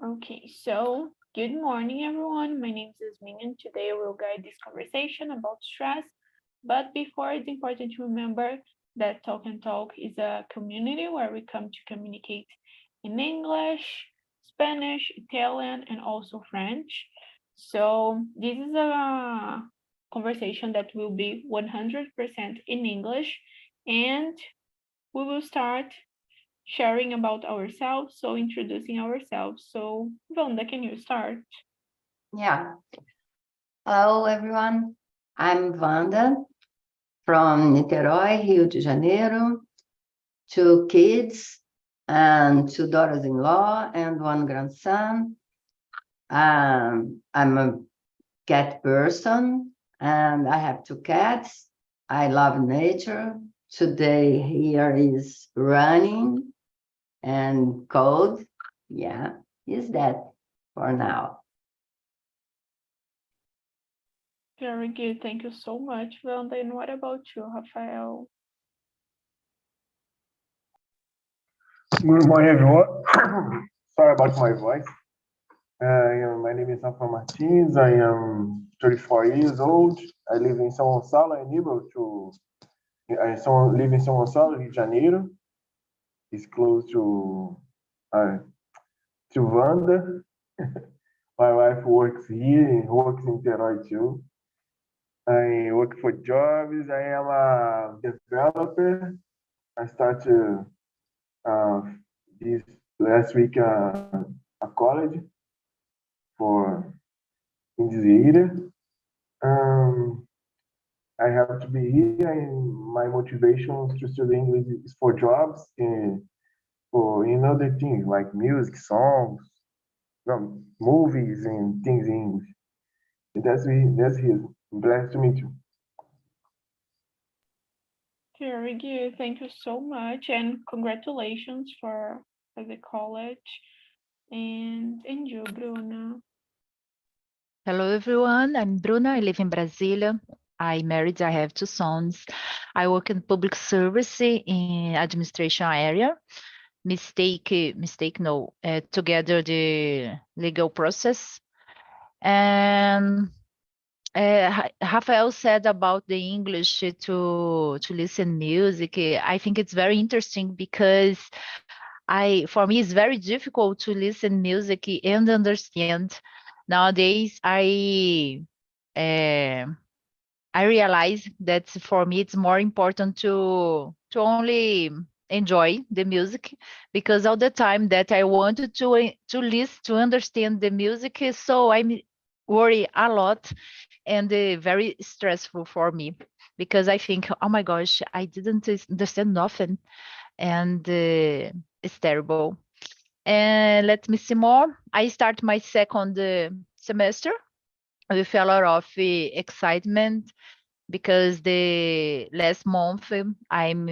Okay, so good morning, everyone. My name is Yasmin, and today I will guide this conversation about stress. But before, it's important to remember that Talk and Talk is a community where we come to communicate in English, Spanish, Italian, and also French. So this is a conversation that will be 100% in English, and we will start sharing about ourselves, so introducing ourselves. So, Wanda, can you start? Yeah. Hello, everyone. I'm Wanda from Niterói, Rio de Janeiro. 2 kids and 2 daughters-in-law and 1 grandson. I'm a cat person and I have 2 cats. I love nature. Today here is running and cold. Yeah, is that for now. Very good. Thank you so much, Wanda. And what about you, Rafael? Good morning, everyone. Sorry about my voice. My name is Rafael Martins. I am 34 years old. I live in São Gonçalo, live in São Gonçalo, Rio de Janeiro. It's close to Wanda. My wife works here, works in Niterói too. I work for jobs. I am a developer. I started this last week a college in this year. I have to be here, and my motivation to study English is for jobs and for other things like music, songs, movies, and things in English. And that's his. I'm glad to meet you. Very good. Thank you so much, and congratulations for the college. And you, Bruna. Hello, everyone. I'm Bruna. I live in Brasilia. I'm married. I have 2 sons. I work in public service in administration area. Together the legal process. And Rafael said about the English to listen music. I think it's very interesting because for me it's very difficult to listen music and understand. Nowadays I realize that for me it's more important to only enjoy the music, because all the time that I wanted to listen to understand the music, so I worry a lot and very stressful for me, because I think, oh my gosh, I didn't understand nothing, and it's terrible. And let me see more. I start my second semester with a lot of excitement, because the last month I'm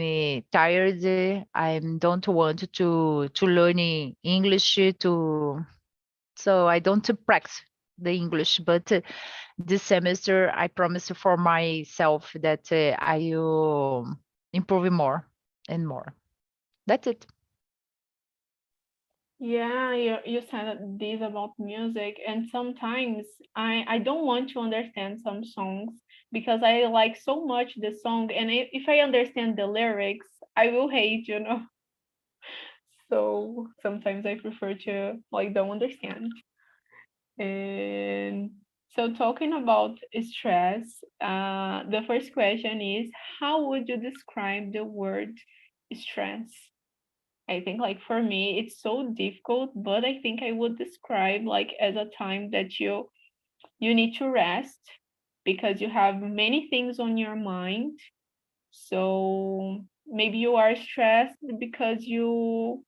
tired. I don't want to learn English, so I don't practice the English. But this semester I promise for myself that I will improve more and more. That's it. Yeah, you said this about music, and sometimes I don't want to understand some songs because I like so much the song, and if I understand the lyrics, I will hate, So sometimes I prefer to don't understand. And so talking about stress, the first question is, how would you describe the word stress? I think for me it's so difficult, but I think I would describe as a time that you need to rest because you have many things on your mind. So maybe you are stressed because you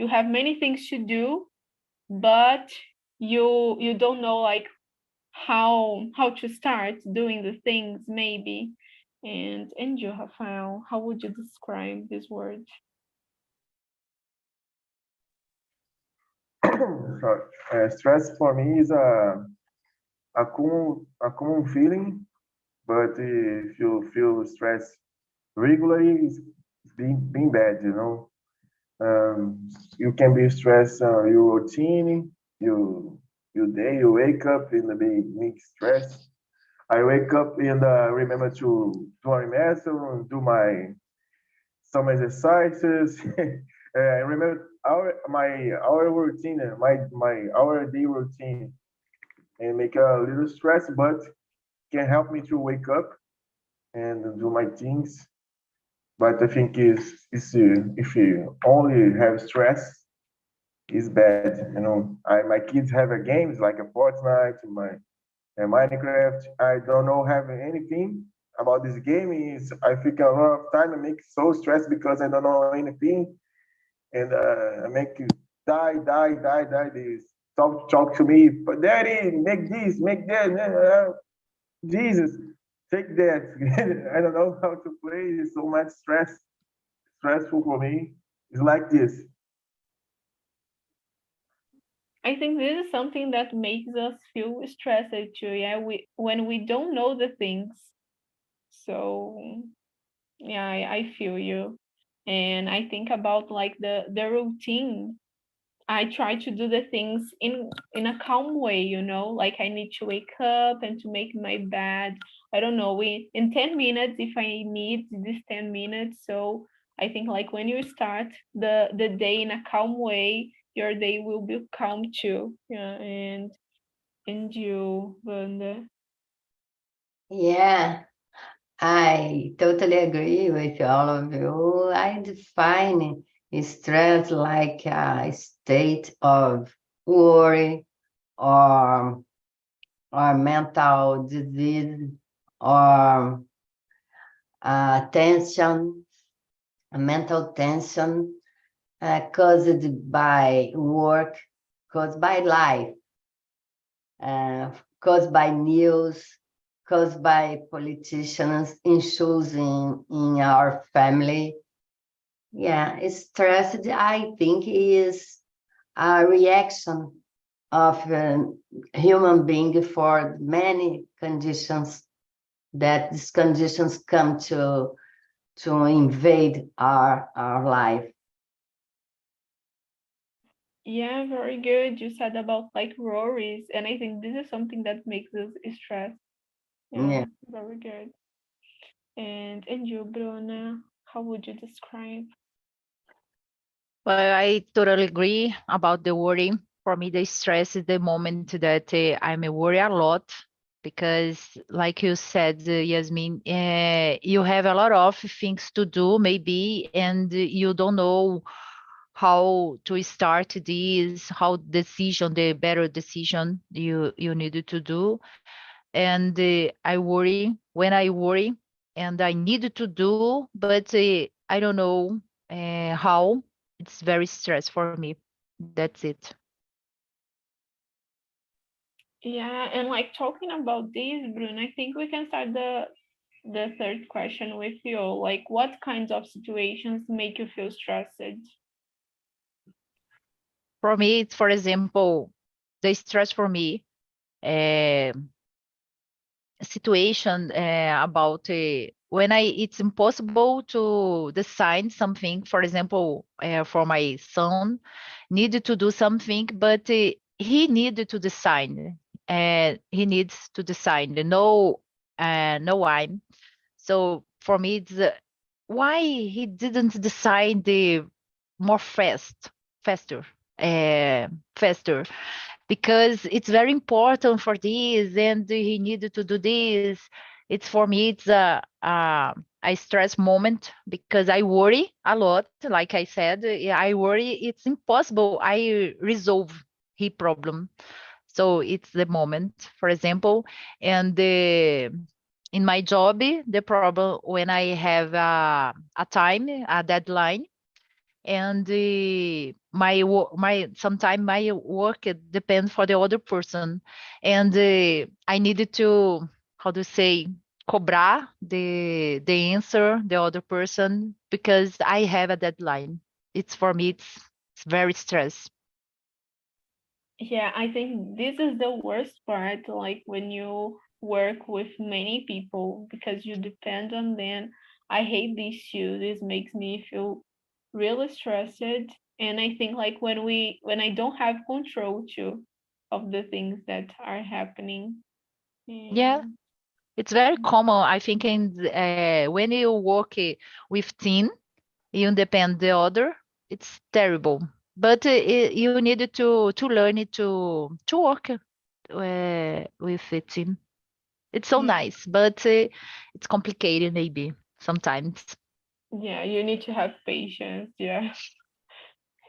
have many things to do, but you don't know how to start doing the things maybe. And you, Rafael, how would you describe this word? Sorry. Stress for me is a common feeling, but if you feel stress regularly, it's being bad. You can be stressed your routine, your day. You wake up in the big stress. I wake up and remember to do an Imersão, do some exercises. I remember our routine, my our day routine, and make a little stress, but can help me to wake up and do my things. But I think is if you only have stress, is bad. My kids have a games like a Fortnite, Minecraft. I don't know have anything about this game. Is I think a lot of time I make so stressed because I don't know anything, and I make you die. They talk to me, but daddy, make this, make that. Jesus, take that. I don't know how to play. It's so much stressful for me. It's like this. I think this is something that makes us feel stressed too. Yeah, when we don't know the things. So yeah, I feel you. And I think about like the routine. I try to do the things in a calm way, like I need to wake up and to make my bed. I don't know, in 10 minutes if I need this 10 minutes. So I think like when you start the day in a calm way, your day will be calm too. Yeah, and you, Wanda. Yeah, I totally agree with all of you. I define stress like a state of worry or mental disease or tension, mental tension caused by work, caused by life, caused by news, caused by politicians, issues in our family. Yeah, stress, I think, is a reaction of a human being for many conditions that these conditions come to invade our life. Yeah, very good. You said about like worries, and I think this is something that makes us stressed. Yeah. Yeah, very good. And you, Bruna, how would you describe? Well, I totally agree about the worry. For me, the stress is the moment that I'm worry a lot because, like you said, Yasmin, you have a lot of things to do, maybe, and you don't know how to start this, how decision, the better decision you needed to do. And I worry when I worry, and I need to do, but I don't know how. It's very stress for me. That's it. Yeah, and like talking about this, Bruno, I think we can start the third question with you. Like, what kinds of situations make you feel stressed? For me, it's, for example, the stress for me uh, situation about when it's impossible to design something. For example, for my son, needed to do something, but he needed to design. He needs to design. No wine. So for me, it's why he didn't decide the more faster, uh, faster, because it's very important for this, and he needed to do this. It's for me, it's a stress moment because I worry a lot. Like I said, I worry it's impossible. I resolve his problem. So it's the moment, for example, and in my job, the problem when I have a time, a deadline, and my sometimes my work it depends for the other person, and I needed to, how to say, cobrar the answer the other person because I have a deadline. It's for me, it's very stress. Yeah, I think this is the worst part, like when you work with many people because you depend on them. I hate this too. This makes me feel really stressed. And I think like when I don't have control too. of the things that are happening. Yeah, And it's very common. I think when you work with team, you depend the other. It's terrible, but you need to learn it to work with a team. It's so yeah, nice, but it's complicated maybe sometimes. yeah, you need to have patience. Yeah.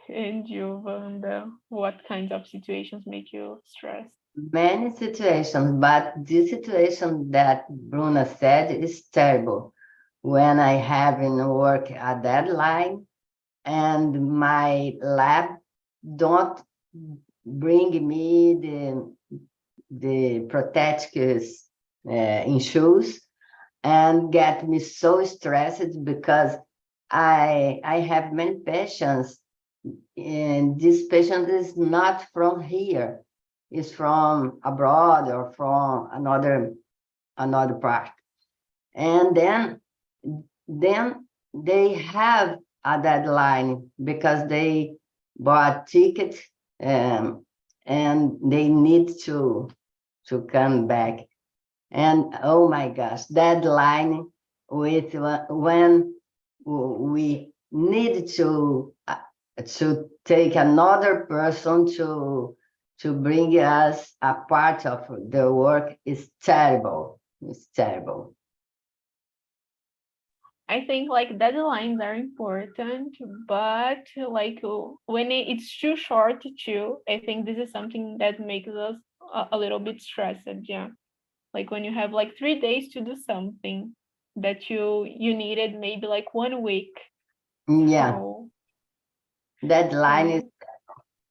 And you, Wanda, what kinds of situations make you stressed? Many situations, but this situation that Bruna said is terrible. When I have in work a deadline and my lab don't bring me the protective in shoes and get me so stressed because I have many patients and this patient is not from here, is from abroad or from another part. And then they have a deadline because they bought ticket and they need to come back. And oh my gosh, deadline with when we need to take another person to bring us a part of the work is terrible. It's terrible. I think like deadlines are important, but like when it's too short too, I think this is something that makes us a little bit stressed. Yeah, like when you have like 3 days to do something that you needed maybe like 1 week. Yeah, So deadline is, so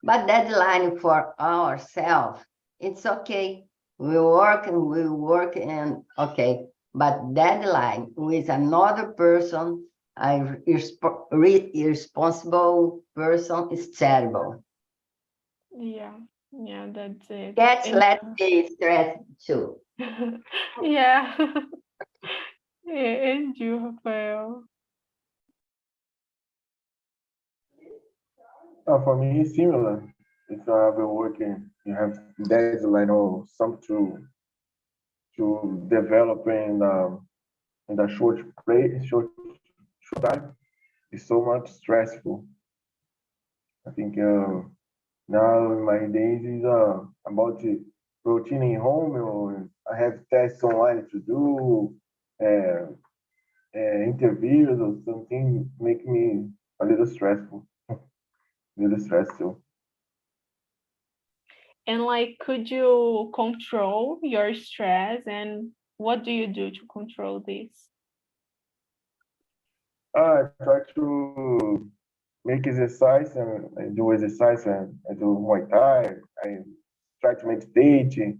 but deadline for ourselves, it's okay. We work and okay, but deadline with another person, a irresponsible person is terrible. yeah, yeah, that's it. Cats And let me stress too. yeah, and you, Rafael. For me, it's similar. If I have been working, you have deadline or something to develop in the short time. It's so much stressful. I think now in my days is about the routine in home. Or I have tests online to do, uh, interviews or something make me a little stressful, little stressful. And like, could you control your stress? And what do you do to control this? I try to make exercise and I do exercise and I do Muay Thai. I try to meditate.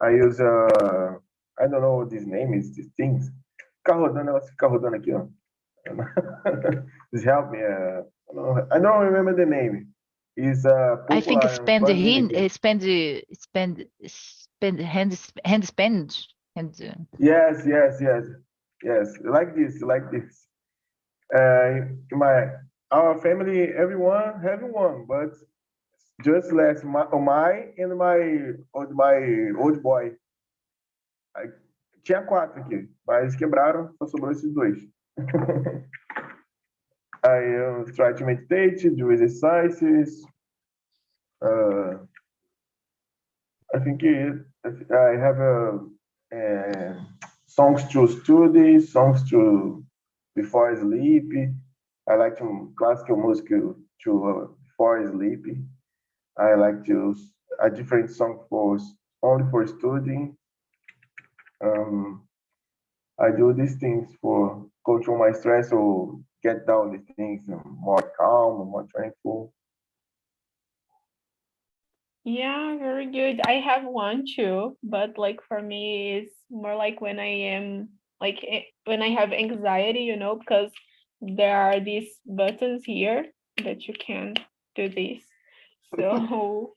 I use I don't know what this name is, these things. Ficar rodando, negócio ficar rodando aqui, ó. This help me. I don't remember the name. It's I think popular in Brazil here. hand spend and Yes, yes, yes, yes. Like this, like this. My our family, everyone have one, but just less my and my old boy. Aí, tinha quatro aqui, mas quebraram, só sobrou esses dois. I try to meditate, do exercises. I think I have songs to study, songs to before I sleep. I like to classical music to before I sleep. I like to a different song for only for studying. Um, I do these things for control my stress or get down these things more calm, more tranquil. Yeah, very good. I have one too, but like for me, it's more like when I am like when I have anxiety, because there are these buttons here that you can do this. So,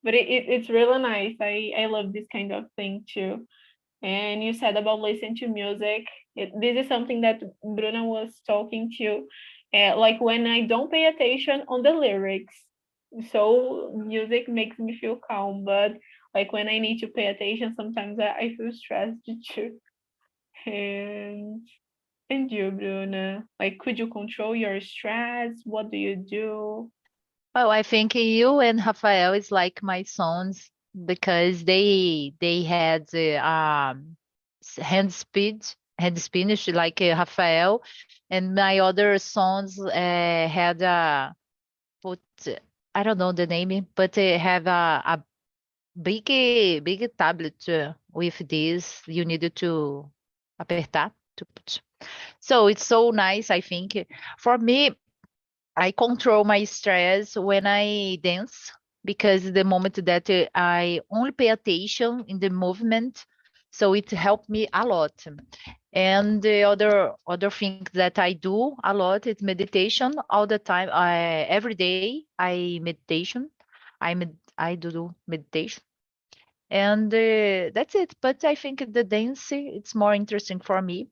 but it's really nice. I love this kind of thing too. And you said about listening to music. This is something that Bruna was talking to. Like when I don't pay attention on the lyrics, So music makes me feel calm, but like when I need to pay attention, sometimes I feel stressed too. And and you, Bruna, like could you control your stress? What do you do? Well, I think you and Rafael is like my sons because they had hand Spanish like Rafael, and my other sons had put I don't know the name, but they have a big tablet with this. You needed to apertar to put. So it's so nice. I think for me, I control my stress when I dance because the moment that I only pay attention in the movement, so it helped me a lot. And the other thing that I do a lot is meditation all the time. Every day I meditation. I do meditation, and that's it. But I think the dance it's more interesting for me.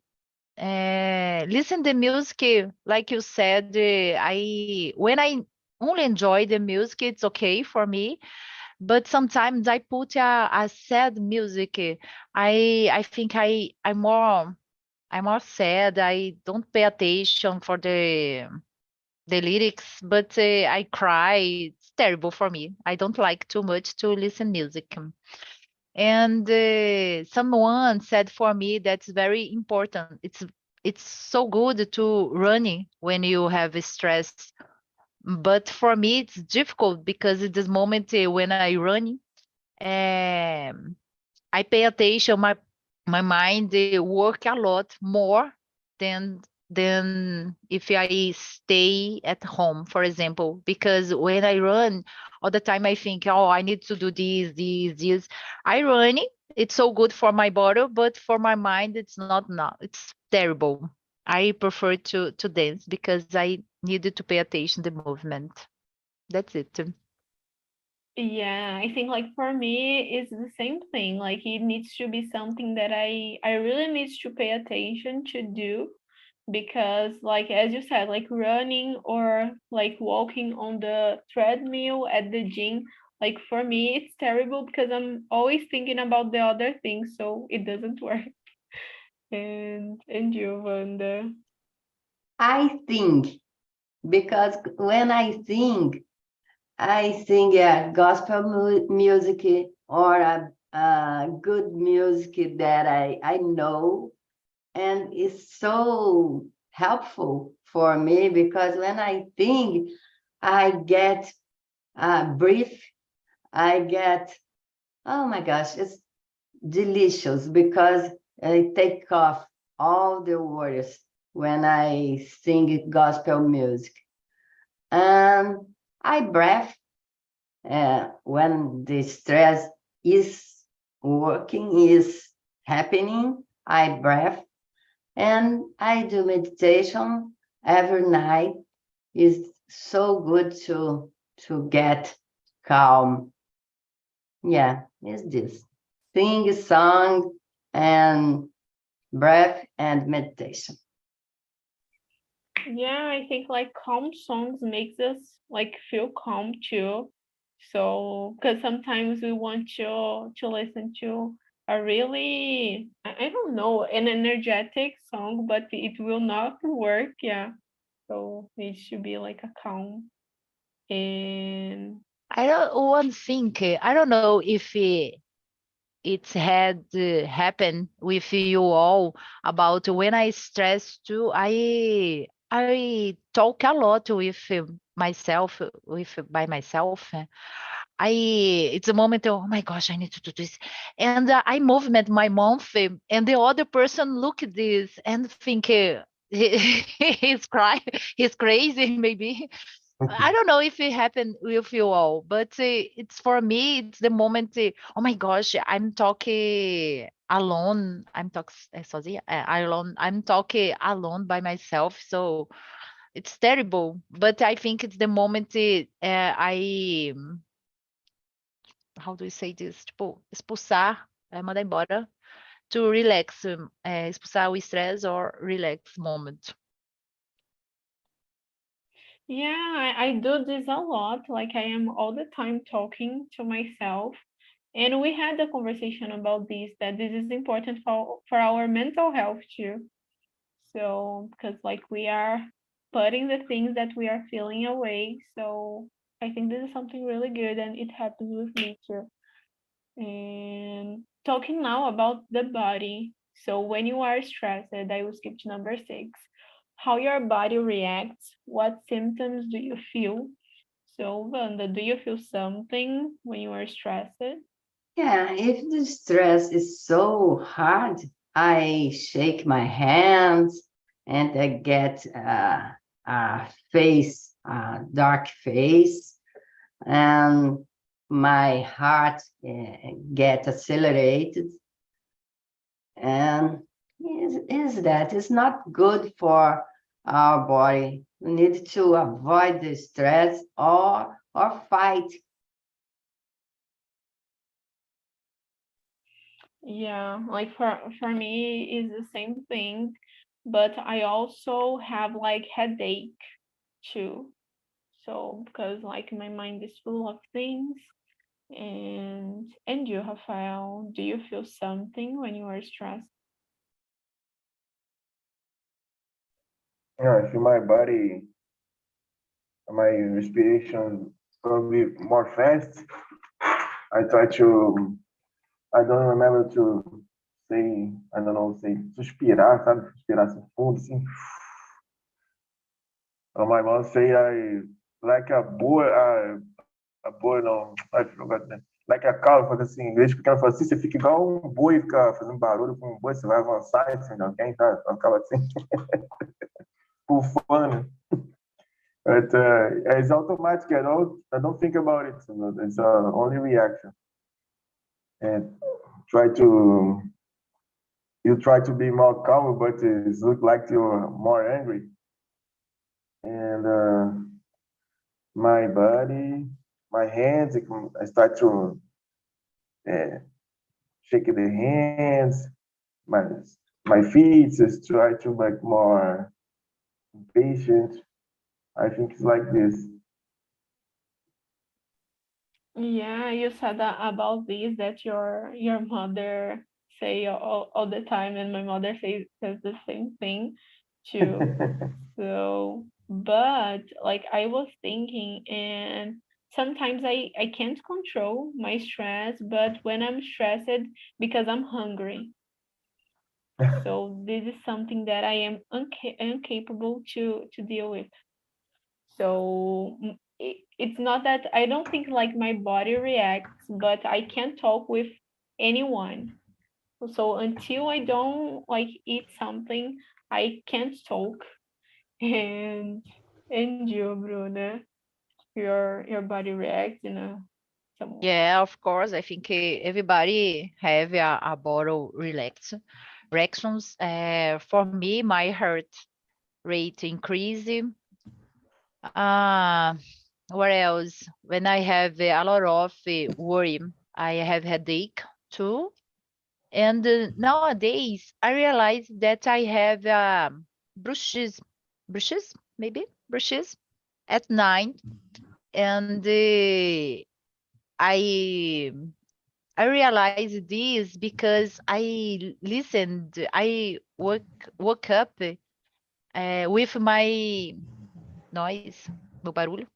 Listen the music, like you said, I when I only enjoy the music, it's okay for me. But sometimes I put a sad music. I think I'm more sad. I don't pay attention for the lyrics, but I cry. It's terrible for me. I don't like too much to listen music. And someone said for me that's very important. It's so good to running when you have stress, but for me it's difficult because at this moment when I run, um, I pay attention. My mind work a lot more than if I stay at home, for example. Because when I run, all the time I think, oh, I need to do this. I run. It's so good for my body, but for my mind, it's not. Now it's terrible. I prefer to dance because I needed to pay attention to the movement. That's it. Yeah, I think like for me it's the same thing. Like it needs to be something that I really need to pay attention to do because like as you said, like running or like walking on the treadmill at the gym, like for me it's terrible because I'm always thinking about the other things, so it doesn't work. And you, Wanda? I think because when I sing a gospel music or a good music that I know, and it's so helpful for me because when I sing, I get breath, I get, oh my gosh, it's delicious because I take off all the worries when I sing gospel music. And I breathe when the stress is working, is happening, I breathe and I do meditation every night. Is so good to get calm. Yeah, it's this. Sing, song, and breath and meditation. Yeah, I think like calm songs makes us like feel calm too. So, because sometimes we want to listen to a really I don't know an energetic song, but it will not work. Yeah, so it should be like a calm and I don't one thing. I don't know if it's had happened with you all about when I stress too. I talk a lot with myself, with by myself. I it's a moment. Oh my gosh, I need to do this, and I movement my mouth, and the other person look at this and think he's crying, he's crazy, maybe. I don't know if it happened with you all, but it's for me, it's the moment, oh my gosh, I'm talking alone. I'm talking sozinha, alone. I'm talking alone by myself. So it's terrible. But I think it's the moment how do you say this? Tipo, expulsar, mandar embora, to relax, expulsar o stress or relax moment. Yeah, I do this a lot. Like I am all the time talking to myself. And we had a conversation about this, that this is important for our mental health too. So, because like we are putting the things that we are feeling away. So I think this is something really good and it happens with me too. And talking now about the body. So when you are stressed, I will skip to number 6. How your body reacts, what symptoms do you feel? So, Wanda, do you feel something when you are stressed? Yeah, if the stress is so hard, I shake my hands and I get a face, a dark face, and my heart get accelerated. And is that it's not good for our body. We need to avoid the stress or fight. Yeah, like for me is the same thing, but I also have like headache too. So because like my mind is full of things. And you, Rafael, do you feel something when you are stressed? Yeah, I feel my body, my respiration probably more fast. I try to, I don't remember to say, I don't know, say suspirar, sabe? Suspirar assim fundo, assim. My mom say I like a boy, a boy não, I forgot that. Like a cow, faz assim, em inglês, porque ela fala assim, você fica igual um boi, fica fazendo barulho com um boi, você vai avançar em cima de alguém, tá? Ela acaba assim, bufando. But it's automatic. I don't think about it. It's only reaction. And try to you try to be more calm, but it look like you're more angry. And my body, my hands, I start to uh, shake the hands. My my feet is try to like more patient. I think it's like this. Yeah, you said that about this that your mother say all the time, and my mother says the same thing too. So, but like I was thinking, and sometimes I can't control my stress, but when I'm stressed because I'm hungry. So this is something that I am incapable to deal with. So it's not that I don't think like my body reacts, but I can't talk with anyone. So until I don't like eat something, I can't talk. And and you, Bruna, your body reacts in a some. Yeah, of course. I think everybody have a bottle reactions. For me, my heart rate increase. Uh, what else? When I have a lot of worry, I have headache too. And nowadays, I realize that I have brushes, maybe brushes at night, and I I realized this because I listened. I woke up with my noise, meu barulho,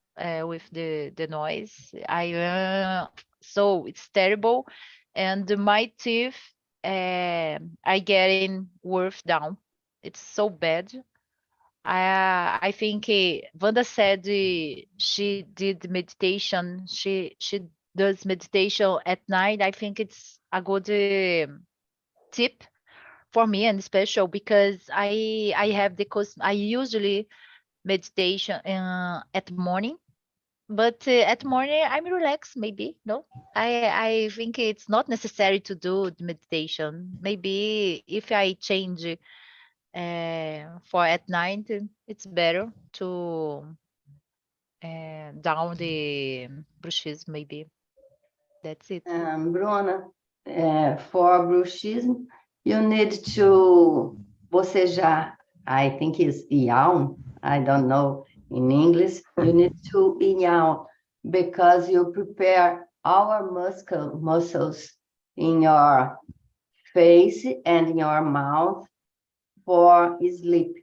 with the noise. So it's terrible, and my teeth are getting worse down. It's so bad. I think Wanda said she did meditation. She does meditation at night. I think it's a good tip for me and special because I have the I usually meditation at morning, but at morning I'm relaxed. Maybe no. I think it's not necessary to do the meditation. Maybe if I change for at night, it's better to down the brushes. Maybe that's it. Bruna, for bruxismo, you need to bocejar. I think it's yawn. I don't know. in English, you need to yawn because you prepare our muscles in your face and in your mouth for sleep.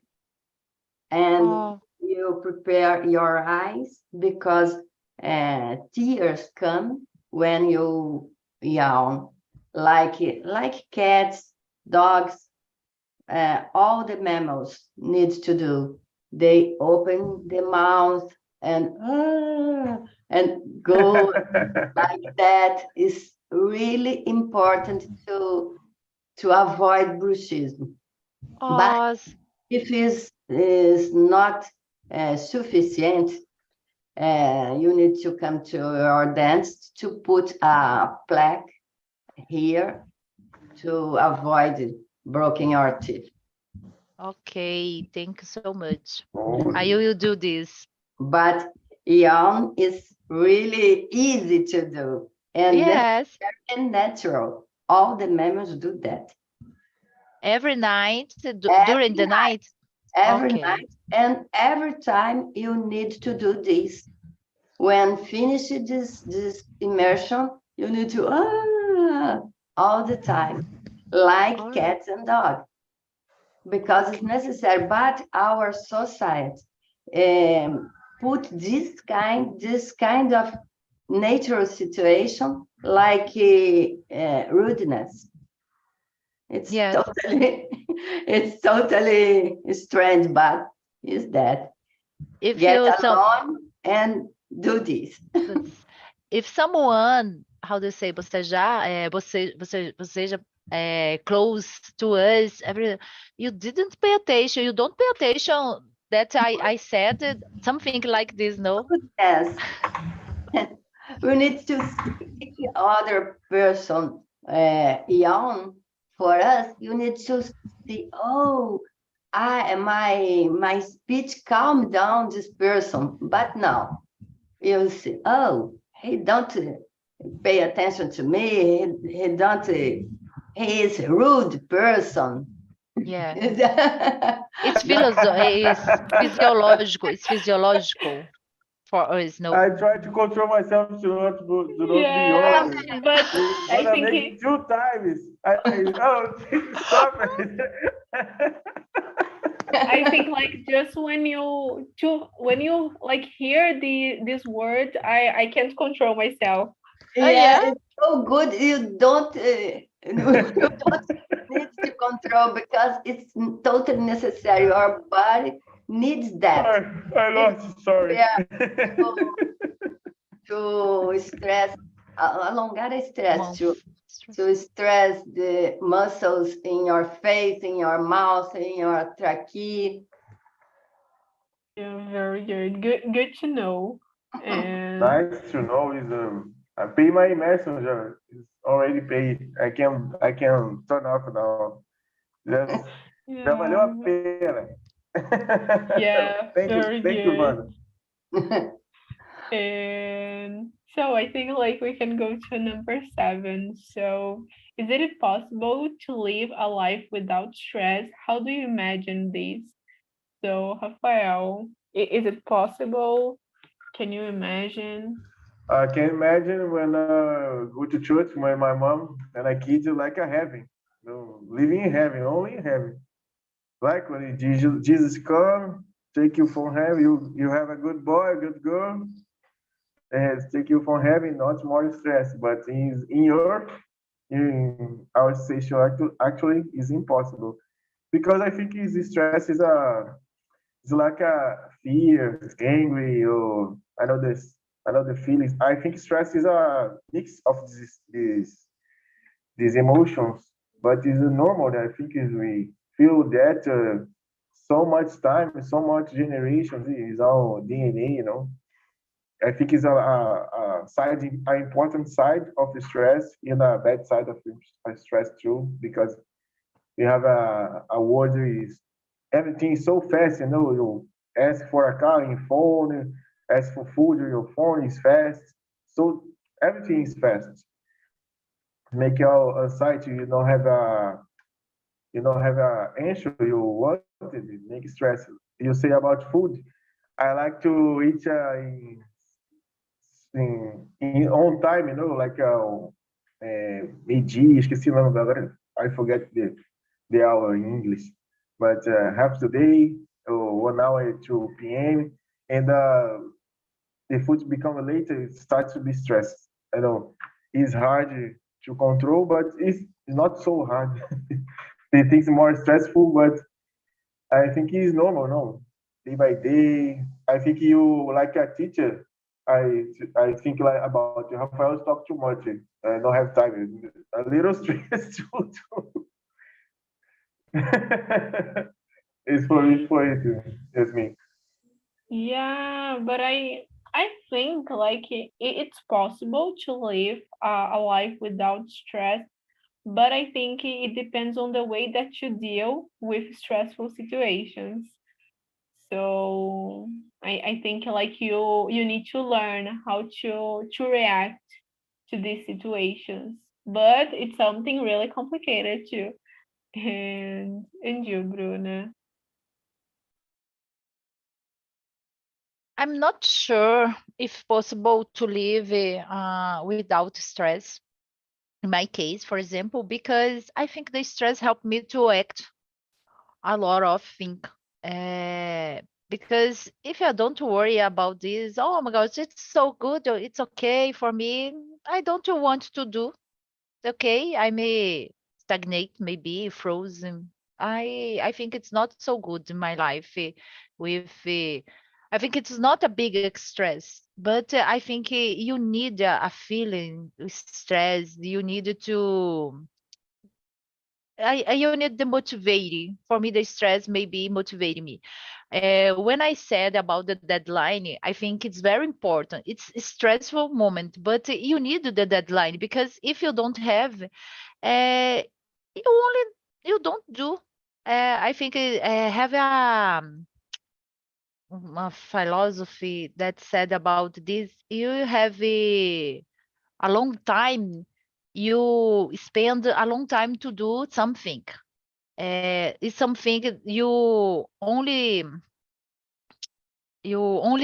And you prepare your eyes because tears come when you yawn, like cats, dogs, all the mammals need to do. They open the mouth and go like that. Is really important to avoid bruxism. But if is not sufficient, you need to come to your dentist to put a plaque here to avoid breaking your teeth. Okay, thank you so much. Oh, I will do this. But yawn is really easy to do and Yes, and natural. All the mammals do that every night, during the every night. every Okay. night, and every time you need to do this. When finish this immersion, you need to all the time, like All right. cats and dogs, because it's necessary. But our society put this kind of natural situation like rudeness. It's Yes. totally it's totally strange, but is that If get you along and do this. if someone, how do you say, você já, você já close to us, you didn't pay attention, you don't pay attention that I said something like this, no? Yes. We need to see the other person yawn for us. You need to see, oh, my speech calmed down this person. But now you see, oh, he don't pay attention to me. He don't. He is a rude person. Yeah. Yes. It's physiological. It's physiological for us, no? I try to control myself to not be Yeah, honest. but It's I gonna think make 2 times. Stop it. I think like just when you like hear this word, I can't control myself. Yeah, Yeah. it's so good. You don't need to control because it's totally necessary. Our body needs that. I lost. Sorry. Yeah, to stress, alongar stress, to stress the muscles in your face, in your mouth, in your trachea. Yeah, very good. Good to know. And Nice to know is I pay my messenger. It's already paid. I can turn off now. Just já valeu a yeah, pena. yeah, very thank you, good. mano. And so I think like we can go to number 7. So is it possible to live a life without stress? How do you imagine this? So Rafael, is it possible? Can you imagine? I can imagine when go to church when my mom and I kids are like a heaven. Living in heaven, only in heaven. Like when Jesus come, take you from heaven, you have a good boy, a good girl, and take you from heaven, not more stress. But in earth, in our situation actually is impossible because I think stress is it's like a fear, angry, or I know the feelings. I think stress is a mix of these emotions, but it's normal. I think is we feel that so much time, so much generations is our DNA. I think it's an important side of the stress and a bad side of the stress too, because we have a world is everything is so fast. You ask for a car in phone, ask for food, your phone is fast. So everything is fast. Make your site you don't have a answer you wanted. Make stress. You say about food. I like to eat on time, like meio-dia, esqueci o nome agora. I forget the hour in English, but half the day, or 1 hour to p.m. and the food become later, it starts to be stressed. I know it's hard to control, but it's not so hard. The things more stressful, but I think it's normal, no? Day by day. I think you like a teacher. I think like about Rafael talk too much. I don't have time. A little stress too. It's for it. It's me. Yeah, but I think like it's possible to live a life without stress, but I think it depends on the way that you deal with stressful situations. So I think like you need to learn how to react to these situations. But it's something really complicated too. And you, Bruna? I'm not sure if possible to live without stress. In my case, for example, because I think the stress helped me to act a lot of things. Because if I don't worry about this, oh my gosh, it's so good, or it's okay for me. I don't want to do. Okay, I may stagnate, maybe frozen. I think it's not so good in my life with I think it's not a big stress, but I think you need a feeling stress. You need to you need the motivating. For me, the stress may be motivating me. When I said about the deadline, I think it's very important. It's a stressful moment, but you need the deadline because if you don't have, you only you don't do. I think have a philosophy that said about this. You have a long time. You spend a long time to do something. It's something you only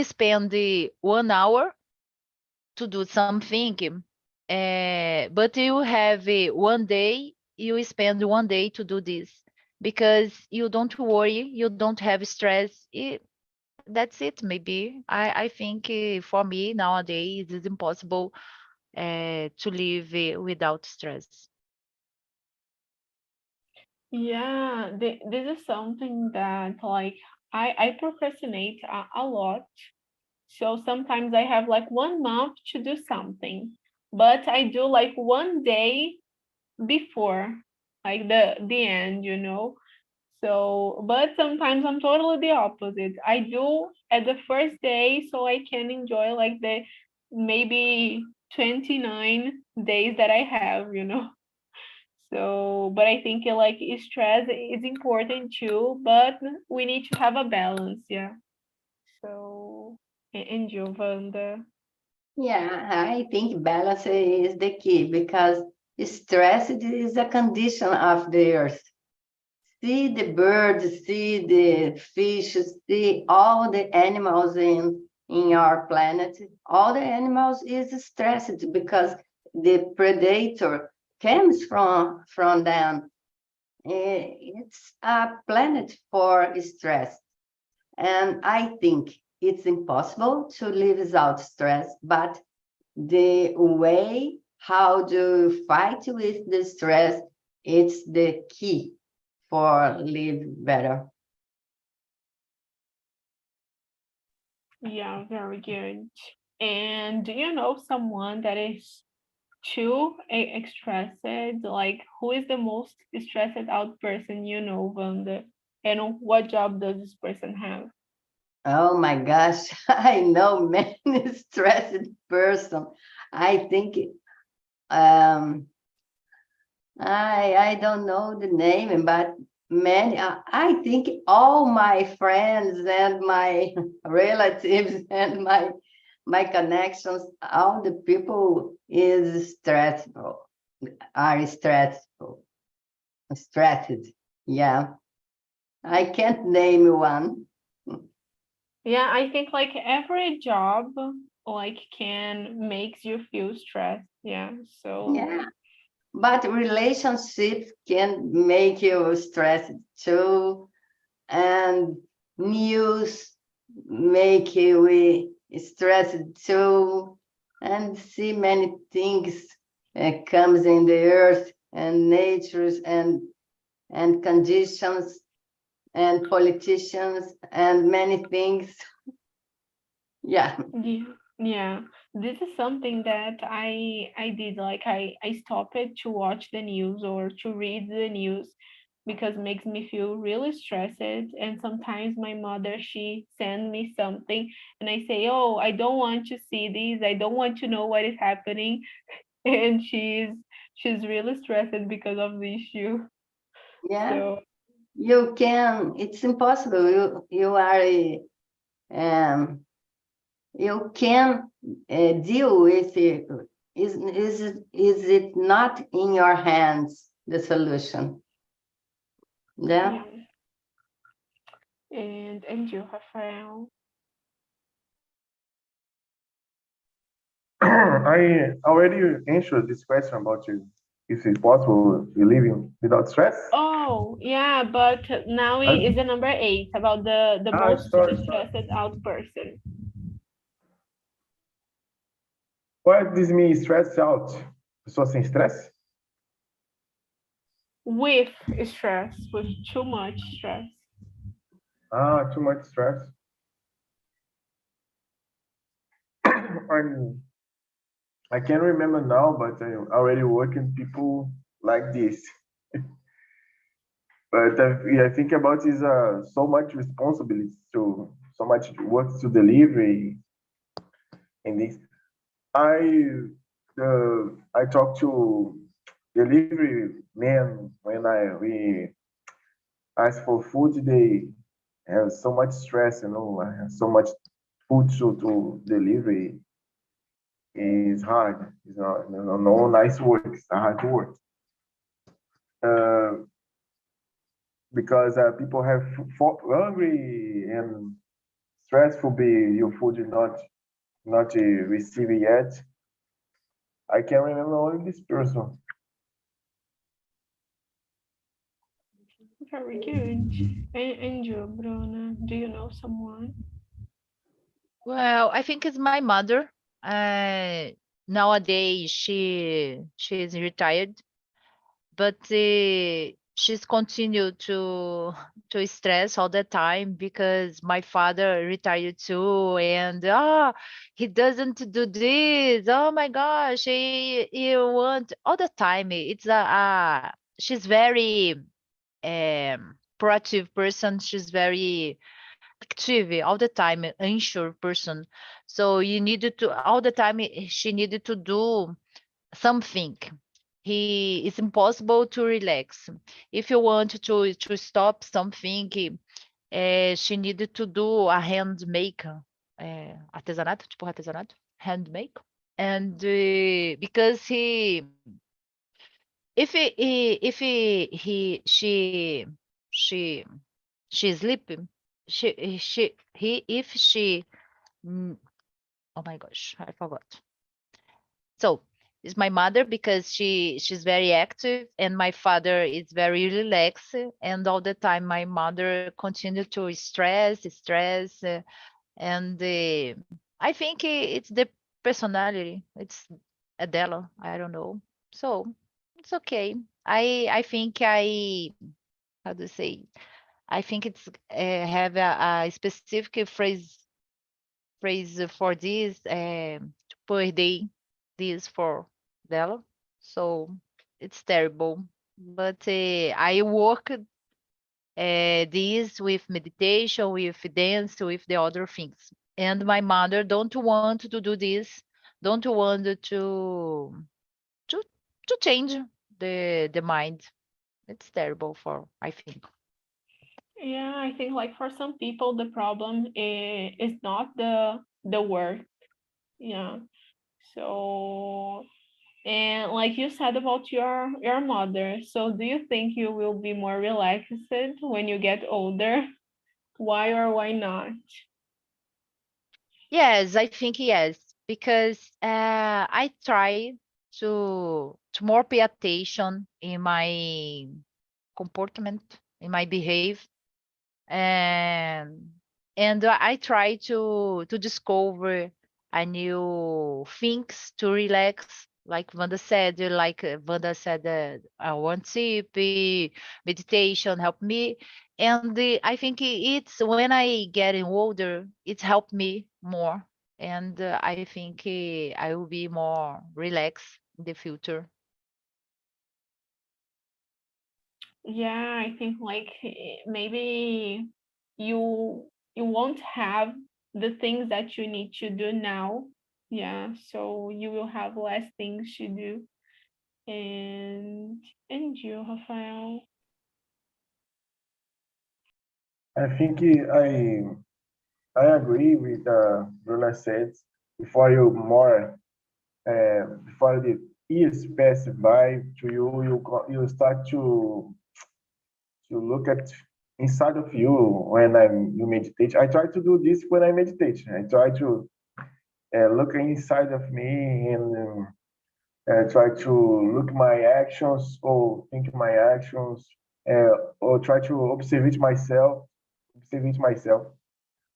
spend 1 hour to do something, but you have 1 day, you spend 1 day to do this because you don't worry, you don't have stress. That's it. Maybe I think for me nowadays it's impossible to live without stress. Yeah, this is something that like I procrastinate a lot. So sometimes I have like 1 month to do something, but I do like 1 day before, like the end. So, but sometimes I'm totally the opposite. I do at the first day so I can enjoy like the maybe 29 days that I have. So, but I think like stress is important too, but we need to have a balance, yeah. So, and you, Wanda? Yeah, I think balance is the key because stress is a condition of the earth. See the birds, see the fish, see all the animals in our planet. All the animals is stressed because the predator comes from them. It's a planet for stress. And I think it's impossible to live without stress, but the way how to fight with the stress, it's the key for live better. Yeah, very good. And do you know someone that is too stressed? Like, who is the most stressed out person you know, Wanda? And what job does this person have? Oh my gosh, I know many stressed person. I think I don't know the name, but many. I think all my friends and my relatives and my connections, all the people is stressful, are stressed. Yeah, I can't name one. Yeah, I think like every job like can makes you feel stressed. Yeah. Yeah, So but relationships can make you stressed too, and news make you stressed too, and see many things comes in the earth and natures and conditions and politicians and many things. Yeah, yeah, yeah. This is something that I did. Like I stopped to watch the news or to read the news because it makes me feel really stressed. And sometimes my mother she send me something and I say, "Oh, I don't want to see this. I don't want to know what is happening." And she's really stressed because of the issue. yeah. So You can. It's impossible. You are um, you can deal with it. Is it not in your hands, the solution? Yeah. yeah. And you, Rafael. I already answered this question about you. If it's possible to living without stress. Oh, yeah, but now I, is the number 8 about the most sorry. stressed out person What does mean stress out? Pessoa sem stress? with stress, with too much stress. Too much stress. I'm, I can't remember now, but I already working people like this. But yeah, I think about is so much responsibility to so much work to deliver in this. I talk to delivery men when we ask for food. They have so much stress, I have so much food to deliver is hard. It's not no nice work. It's hard work. Uh, because people have hungry and stressful be your food is not received yet. I can remember only this person. Very good. And you, Bruna, do you know someone? Well, I think it's my mother. Uh, Nowadays she is retired, but she's continued to stress all the time because my father retired too, and he doesn't do this. Oh my gosh, he want all the time. It's she's very proactive person. She's very active all the time, unsure person. So you needed to all the time. She needed to do something. It's impossible to relax. If you want to stop something, she needed to do a hand make, artesanato, tipo artesanato, hand make. And because if she she sleeping, if she, mm, oh my gosh, I forgot. So it's my mother because she's very active and my father is very relaxed, and all the time my mother continued to stress, and I think it's the personality. It's Adela. I don't know. So it's okay. I think how do you say? I think it's have a specific phrase for this, per day, this for Della. So it's terrible. But I work this with meditation, with dance, with the other things. And my mother don't want to do this, don't want to to change the mind. It's terrible for, I think. Yeah, I think like for some people the problem is not the work. Yeah. So and like you said about your mother, so do you think you will be more relaxed when you get older? Why or why not? Yes, I think yes, because I try to more pay attention in my comportment, in my behavior, and I try to discover a new things to relax. Like Wanda said, I want CP, meditation help me, and I think it's when I getting older, it's helped me more, and I think I will be more relaxed in the future. Yeah, I think like maybe you you won't have the things that you need to do now. Yeah, so you will have less things to do. And you, Rafael. I think I agree with Bruna said. Before you more before the years pass by to you, you start to look at inside of you when you meditate. I try to do this when I meditate. I try to look inside of me and try to look my actions or think my actions or try to observe it myself.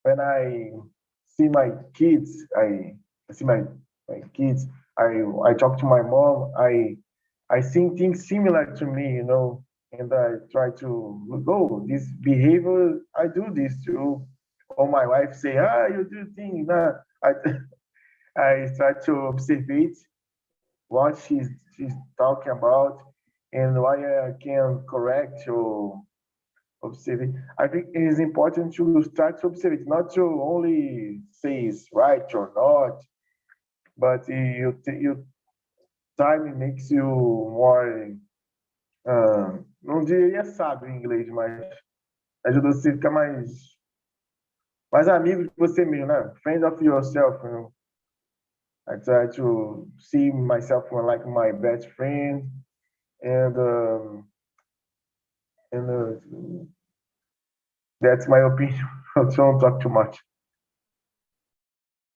When I see my kids, I see my kids. I talk to my mom. I see things similar to me, and I try to look, oh, this behavior, I do this too. Or my wife say, you do things. Nah. I try to observe it, what she's talking about, and why I can correct or observe it. I think it is important to start to observe it, not to only say it's right or not, but you time makes you more. Não diria sábio em inglês, mas ajuda você a ficar mais amigo de você mesmo, né? Friend of yourself. I try to see myself like my best friend, and that's my opinion. I don't talk too much.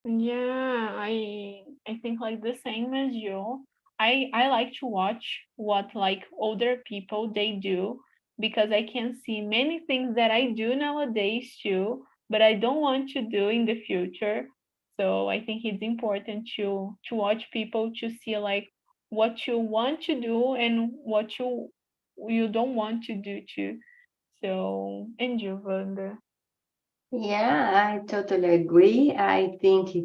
Yeah, I think like the same as you. I like to watch what like older people they do because I can see many things that I do nowadays too, but I don't want to do in the future. So I think it's important to watch people to see like what you want to do and what you don't want to do too. So and you, Wanda. Yeah, I totally agree. I think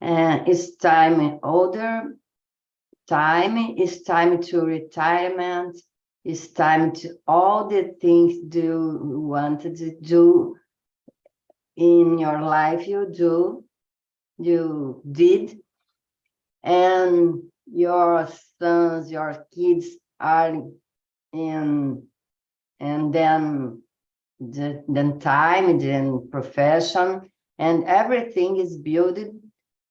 it's time older time, it's time to retirement, it's time to all the things you wanted to do in your life, you did, and your sons, your kids are in, and then time, then profession, and everything is built,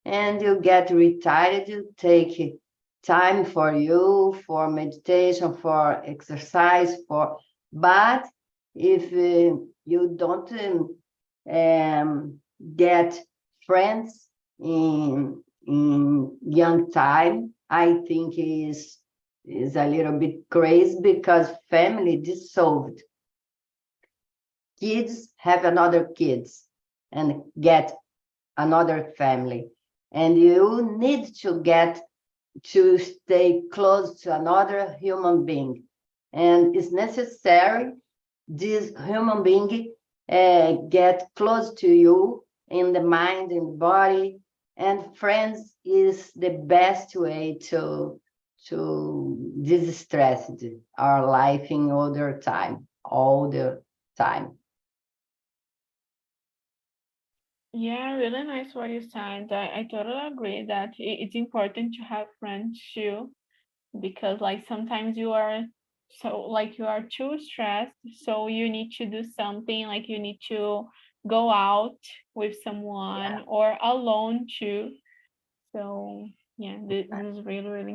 and you get retired, you take time for you, for meditation, for exercise, but if you don't get friends in young time, I think is a little bit crazy because family dissolved. Kids have another kids and get another family, and you need to stay close to another human being, and it's necessary this human being get close to you in the mind and body, and friends is the best way to distress our life in all the time. Yeah, really nice what you said. I totally agree that it's important to have friends too, because like sometimes you are so like you are too stressed, so you need to do something, like you need to go out with Yeah. someone or alone too. So yeah, this is really, really